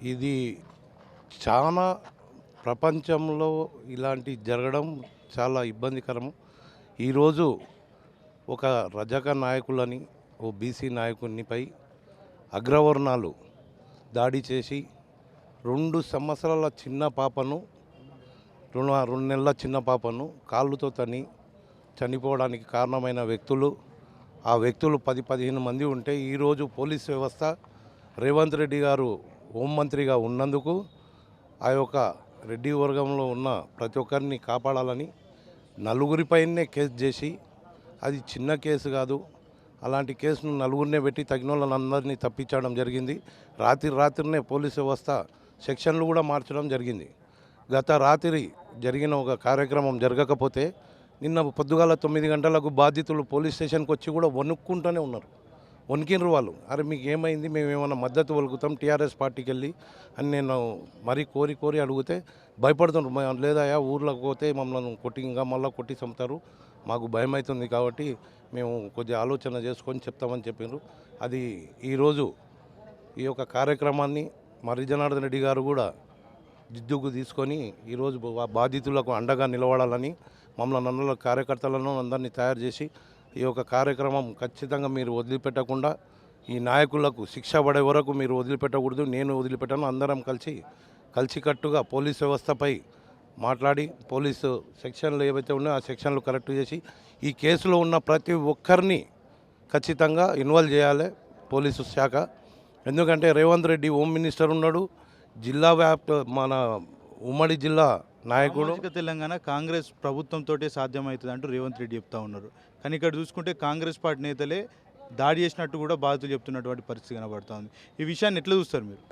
ఇది చాలా ప్రపంచంలో ఇలాంటి జరగడం చాలా ఇబ్బందికరం. ఈరోజు ఒక రజక నాయకులని ఓ బీసీ నాయకునిపై అగ్రవర్ణాలు దాడి చేసి 2 సంవత్సరాల చిన్న పాపను 2 నెలల చిన్న పాపను కాళ్ళుతో తన్ని చనిపోవడానికి కారణమైన వ్యక్తులు, ఆ వ్యక్తులు 10-15 మంది ఉంటే ఈరోజు పోలీస్ వ్యవస్థ రేవంత్ రెడ్డి గారు హోంమంత్రిగా ఉన్నందుకు ఆ యొక్క రెడ్డి వర్గంలో ఉన్న ప్రతి ఒక్కరిని కాపాడాలని నలుగురిపైనే కేసు చేసి, అది చిన్న కేసు కాదు, అలాంటి కేసును నలుగురినే పెట్టి తగిన వాళ్ళందరినీ తప్పించడం జరిగింది. రాత్రినే పోలీస్ వ్యవస్థ సెక్షన్లు కూడా మార్చడం జరిగింది. గత రాత్రి జరిగిన ఒక కార్యక్రమం జరగకపోతే నిన్న పొద్దుగాల 9 గంటలకు బాధితులు పోలీస్ స్టేషన్కి వచ్చి కూడా వణుక్కుంటూనే ఉన్నారు. వణికినరు వాళ్ళు. అరే మీకు ఏమైంది, మేము ఏమైనా మద్దతు పలుకుతాం టీఆర్ఎస్ పార్టీకి వెళ్ళి అని నేను మరీ కోరి అడిగితే భయపడుతున్నారు. లేదయా ఊర్లోకి పోతే మమ్మల్ని ఇంకా మళ్ళీ కొట్టి చంపుతారు, మాకు భయం అవుతుంది కాబట్టి మేము కొద్దిగా ఆలోచన చేసుకొని చెప్తామని చెప్పారు. అది ఈరోజు ఈ యొక్క కార్యక్రమాన్ని మర్రి జనార్దన్ రెడ్డి గారు కూడా జిద్దుకు తీసుకొని ఈరోజు బాధితులకు అండగా నిలబడాలని మమ్మల్ని అందరూ కార్యకర్తలను అందరినీ తయారు చేసి ఈ యొక్క కార్యక్రమం ఖచ్చితంగా మీరు వదిలిపెట్టకుండా ఈ నాయకులకు శిక్ష పడే వరకు మీరు వదిలిపెట్టకూడదు, నేను వదిలిపెట్టాను. అందరం కలిసికట్టుగా పోలీస్ వ్యవస్థపై మాట్లాడి పోలీసు సెక్షన్లు ఏవైతే ఉన్నాయో ఆ సెక్షన్లు కరెక్ట్ చేసి ఈ కేసులో ఉన్న ప్రతి ఒక్కరిని ఖచ్చితంగా ఇన్వాల్వ్ చేయాలి పోలీసు శాఖ. ఎందుకంటే రేవంత్ రెడ్డి హోమ్ మినిస్టర్ ఉన్నాడు, జిల్లా మన ఉమ్మడి జిల్లా నాయకుడు. తెలంగాణ కాంగ్రెస్ ప్రభుత్వంతో సాధ్యమవుతుంది అంటూ రేవంత్ రెడ్డి చెప్తా ఉన్నారు. కానీ ఇక్కడ చూసుకుంటే కాంగ్రెస్ పార్టీ నేతలే దాడి చేసినట్టు కూడా బాధితులు చెప్తున్నటువంటి పరిస్థితి కనబడుతుంది. ఈ విషయాన్ని ఎట్లా చూస్తారు మీరు?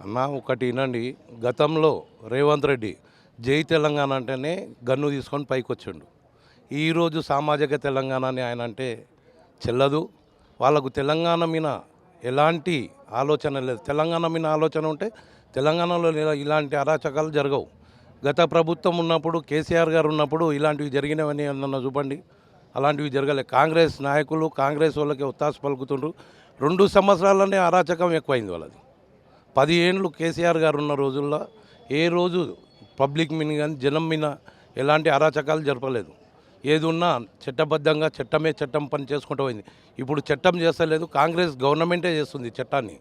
అన్న ఒకటి వినండి, గతంలో రేవంత్ రెడ్డి జై తెలంగాణ అంటేనే గన్ను తీసుకొని పైకి వచ్చిండు. ఈరోజు సామాజిక తెలంగాణ అని ఆయన అంటే చెల్లదు. వాళ్ళకు తెలంగాణ మీద ఎలాంటి ఆలోచన లేదు. తెలంగాణ మీద ఆలోచన ఉంటే తెలంగాణలో ఇలాంటి అరాచకాలు జరగవు. గత ప్రభుత్వం ఉన్నప్పుడు కేసీఆర్ గారు ఉన్నప్పుడు ఇలాంటివి జరిగినవని అన్న చూపండి, అలాంటివి జరగలే. కాంగ్రెస్ నాయకులు కాంగ్రెస్ వాళ్ళకి ఒత్తాసు పలుకుతుండ్రు. 2 సంవత్సరాలనే అరాచకం ఎక్కువైంది వాళ్ళది. 10 ఏళ్ళు కేసీఆర్ గారు ఉన్న రోజుల్లో ఏ రోజు పబ్లిక్ మీద కానీ జనం మీద ఎలాంటి అరాచకాలు జరపలేదు. ఏది ఉన్నా చట్టబద్ధంగా చట్టం పని చేసుకుంటూ పోయింది. ఇప్పుడు చట్టం చేస్తలేదు, కాంగ్రెస్ గవర్నమెంటే చేస్తుంది చట్టాన్ని.